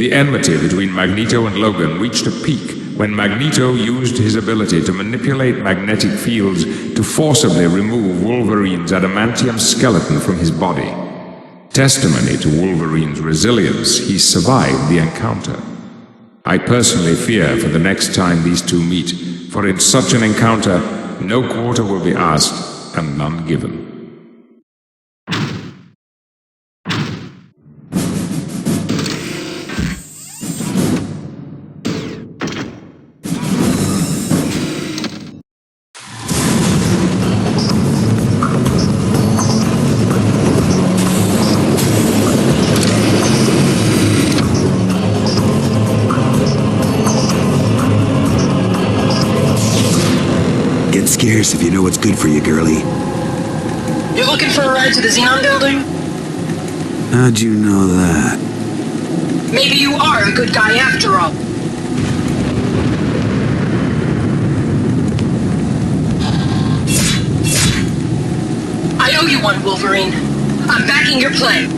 The enmity between Magneto and Logan reached a peak when Magneto used his ability to manipulate magnetic fields to forcibly remove Wolverine's adamantium skeleton from his body. Testimony to Wolverine's resilience, he survived the encounter. I personally fear for the next time these two meet, for in such an encounter, no quarter will be asked and none given. Scarce if you know what's good for you, girlie. You're looking for a ride to the Xenon building? How'd you know that? Maybe you are a good guy after all. I owe you one, Wolverine. I'm backing your play.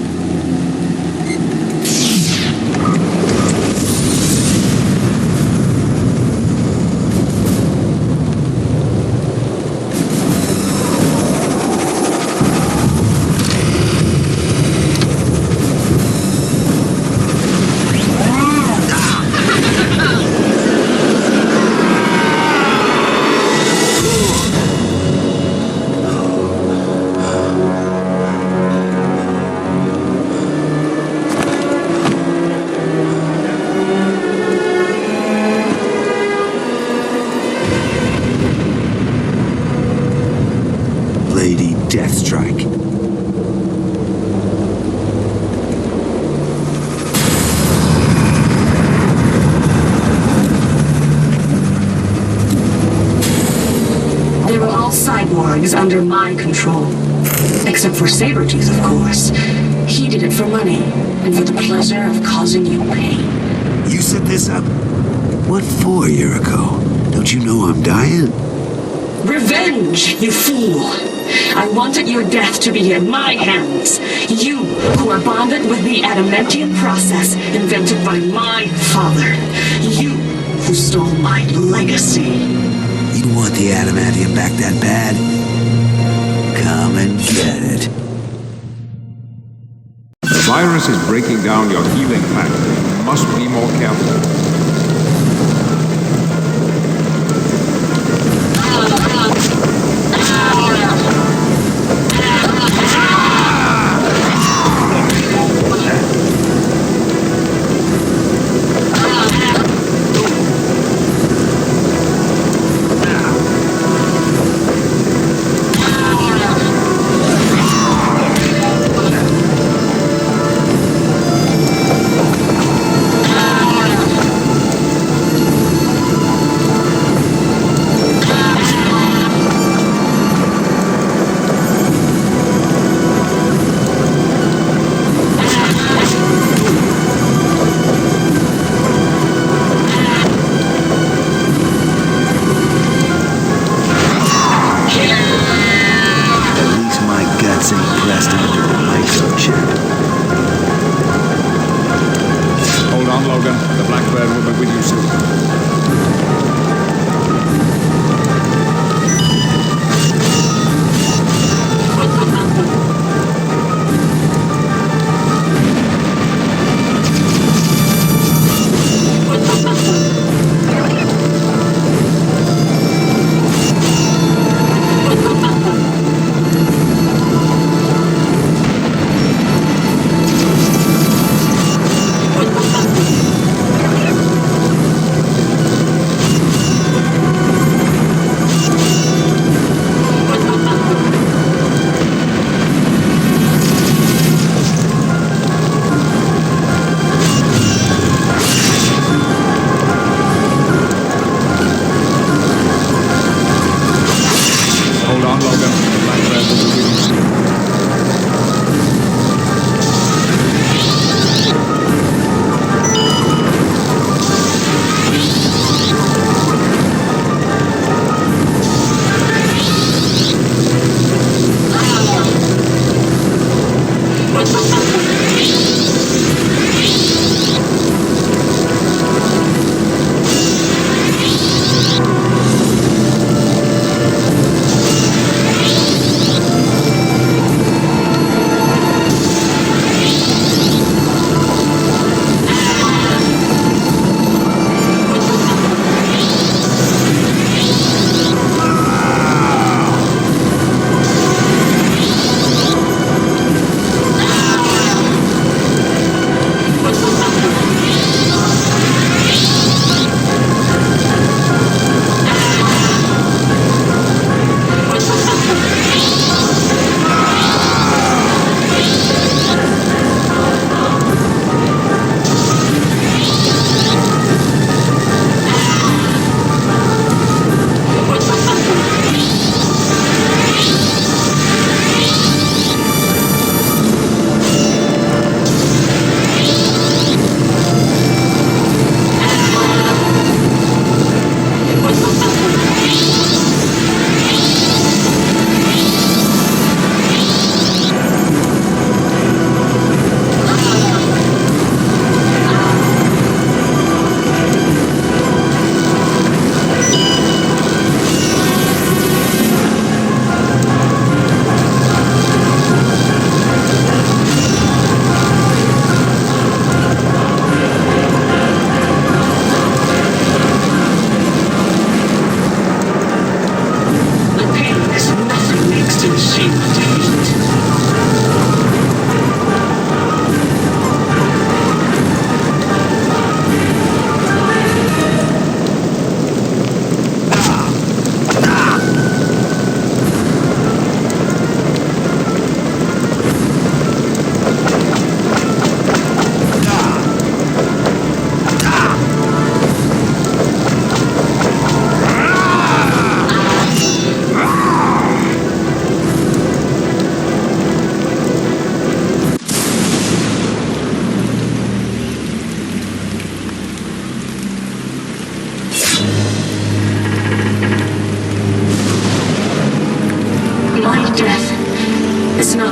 Deathstrike. They were all cyborgs under my control. Except for Sabretooth, of course. He did it for money, and for the pleasure of causing you pain. You set this up? What for, Yuriko? Don't you know I'm dying? Revenge, you fool! I wanted your death to be in my hands. You, who are bonded with the adamantium process invented by my father. You, who stole my legacy. You want the adamantium back that bad? Come and get it. The virus is breaking down your healing pattern. You must be more careful.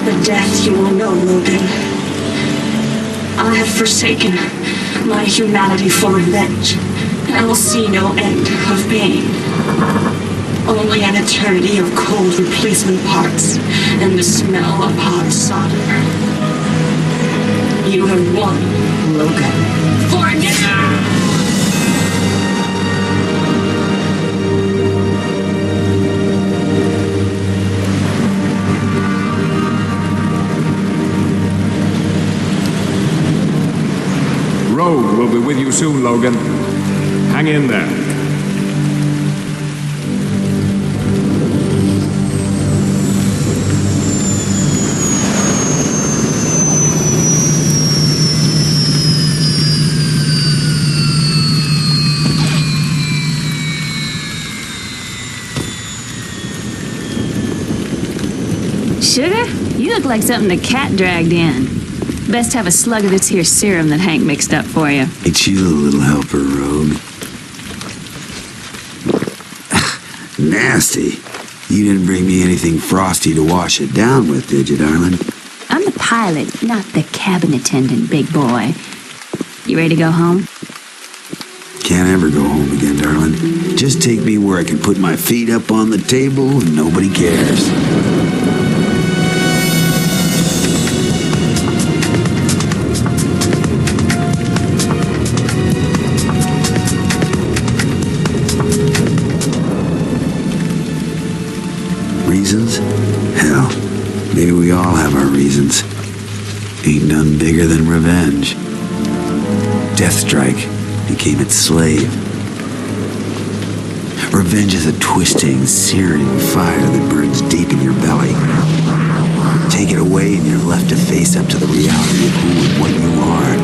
not the death you will know, Logan. I have forsaken my humanity for revenge, and I will see no end of pain. Only an eternity of cold replacement parts and the smell of hot solder. You have won, Logan. For now! Rogue will be with you soon, Logan. Hang in there. Sugar? You look like something a cat dragged in. Best have a slug of this here serum that Hank mixed up for you. It's you, little helper, Rogue. Nasty. You didn't bring me anything frosty to wash it down with, did you, darling? I'm the pilot, not the cabin attendant, big boy. You ready to go home? Can't ever go home again, darling. Just take me where I can put my feet up on the table and nobody cares. Reasons? Hell, maybe we all have our reasons. Ain't none bigger than revenge. Deathstrike became its slave. Revenge is a twisting, searing fire that burns deep in your belly. Take it away and you're left to face up to the reality of who and what you are.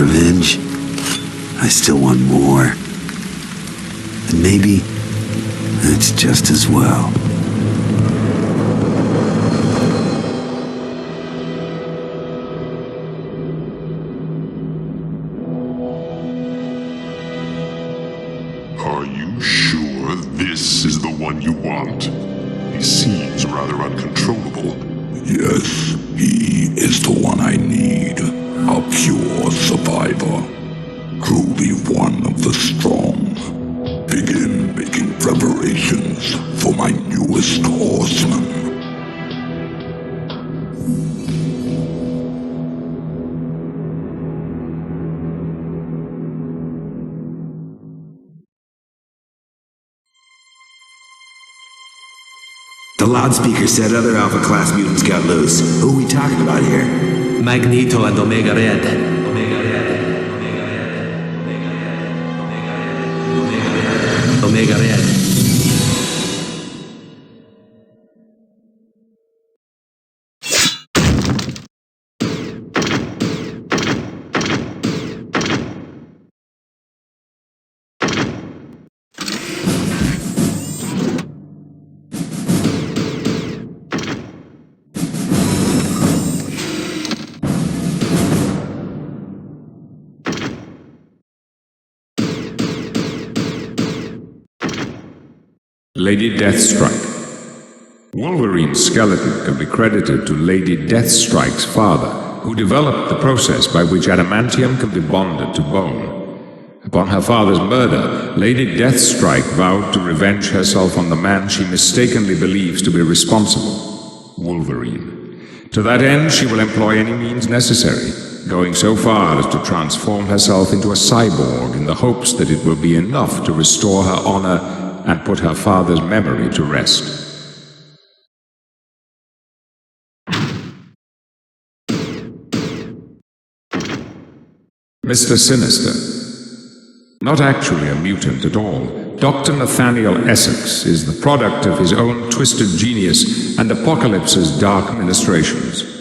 Revenge? I still want more. And maybe that's just as well. Are you sure this is the one you want? He seems rather uncontrollable. Yes, he is the one I need. A pure survivor. Truly one of the strong. Begin making preparations for my newest horseman. The loudspeaker said other Alpha Class mutants got loose. Who are we talking about here? Magneto and Omega Red. Omega Red. Lady Deathstrike. Wolverine's skeleton can be credited to Lady Deathstrike's father, who developed the process by which adamantium can be bonded to bone. Upon her father's murder, Lady Deathstrike vowed to revenge herself on the man she mistakenly believes to be responsible, Wolverine. To that end, she will employ any means necessary, going so far as to transform herself into a cyborg in the hopes that it will be enough to restore her honor and put her father's memory to rest. Mr. Sinister. Not actually a mutant at all, Dr. Nathaniel Essex is the product of his own twisted genius and Apocalypse's dark ministrations.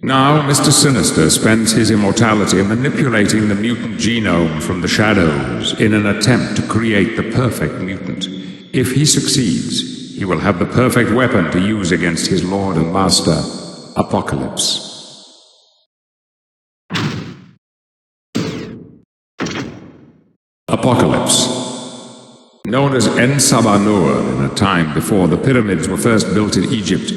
Now, Mr. Sinister spends his immortality manipulating the mutant genome from the shadows in an attempt to create the perfect mutant. If he succeeds, he will have the perfect weapon to use against his lord and master, Apocalypse. Apocalypse. Known as En Sabanur in a time before the pyramids were first built in Egypt,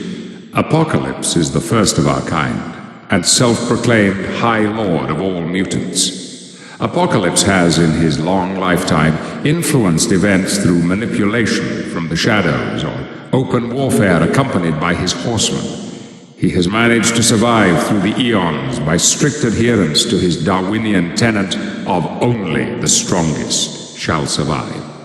Apocalypse is the first of our kind, and self-proclaimed High Lord of all mutants. Apocalypse has, in his long lifetime, influenced events through manipulation from the shadows or open warfare accompanied by his horsemen. He has managed to survive through the eons by strict adherence to his Darwinian tenet of only the strongest shall survive.